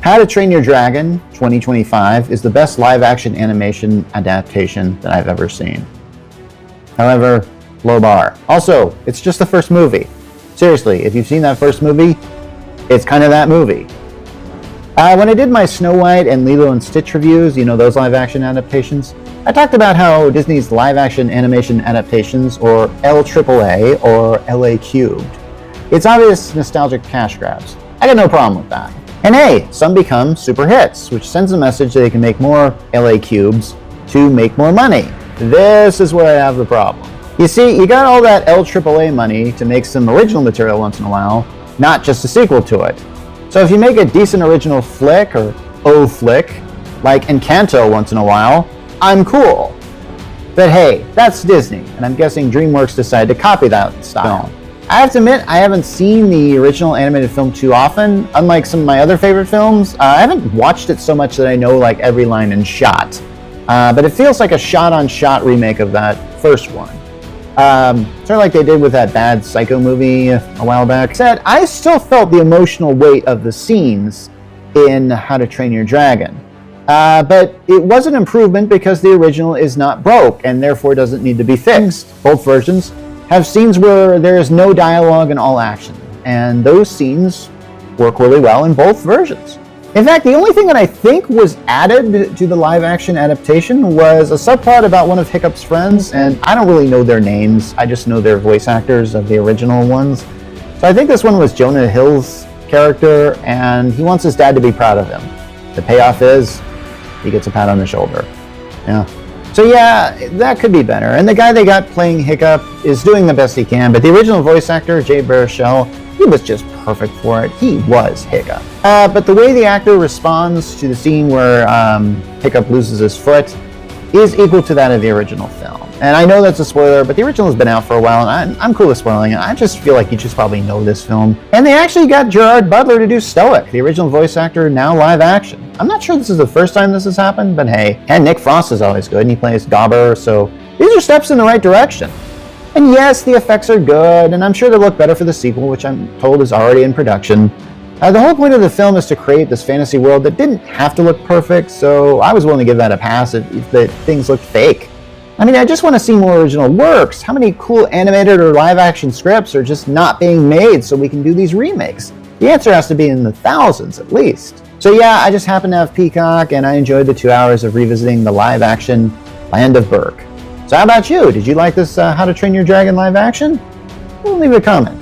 How to Train Your Dragon 2025 is the best live-action animation adaptation that I've ever seen. However, low bar. Also, it's just the first movie. Seriously, if you've seen that first movie, it's kind of that movie. When I did my Snow White and Lilo and Stitch reviews, you know, those live-action adaptations, I talked about how Disney's live-action animation adaptations, or LAAA or LA Cubed, it's obvious nostalgic cash grabs. I got no problem with that. And hey, some become super hits, which sends a message that they can make more LA Cubes to make more money. This is where I have the problem. You see, you got all that LAAA money to make some original material once in a while, not just a sequel to it. So if you make a decent original flick, or O-flick, like Encanto once in a while, I'm cool. But hey, that's Disney, and I'm guessing DreamWorks decided to copy that style. I have to admit, I haven't seen the original animated film too often. Unlike some of my other favorite films, I haven't watched it so much that I know like every line and shot. But it feels like a shot-on-shot remake of that first one. Sort of like they did with that bad Psycho movie a while back. Said, I still felt the emotional weight of the scenes in How to Train Your Dragon. But it was an improvement because the original is not broke and therefore doesn't need to be fixed. Both versions have scenes where there is no dialogue and all action, and those scenes work really well in both versions. In fact, the only thing that I think was added to the live-action adaptation was a subplot about one of Hiccup's friends, and I don't really know their names, I just know their voice actors of the original ones. So I think this one was Jonah Hill's character, and he wants his dad to be proud of him. The payoff is, he gets a pat on the shoulder. Yeah. So yeah, that could be better. And the guy they got playing Hiccup is doing the best he can, but the original voice actor, Jay Baruchel, he was just perfect for it. He was Hiccup. But the way the actor responds to the scene where Hiccup loses his foot is equal to that of the original film. And I know that's a spoiler, but the original has been out for a while, and I'm cool with spoiling it. I just feel like you just probably know this film. And they actually got Gerard Butler to do Stoic, the original voice actor, now live action. I'm not sure this is the first time this has happened, but hey. And Nick Frost is always good, and he plays Gobber, so these are steps in the right direction. And yes, the effects are good, and I'm sure they'll look better for the sequel, which I'm told is already in production. The whole point of the film is to create this fantasy world that didn't have to look perfect, so I was willing to give that a pass if the things looked fake. I mean, I just want to see more original works. How many cool animated or live-action scripts are just not being made so we can do these remakes? The answer has to be in the thousands, at least. So yeah, I just happen to have Peacock, and I enjoyed the 2 hours of revisiting the live-action Land of Berk. So how about you? Did you like this How to Train Your Dragon live action? Leave a comment.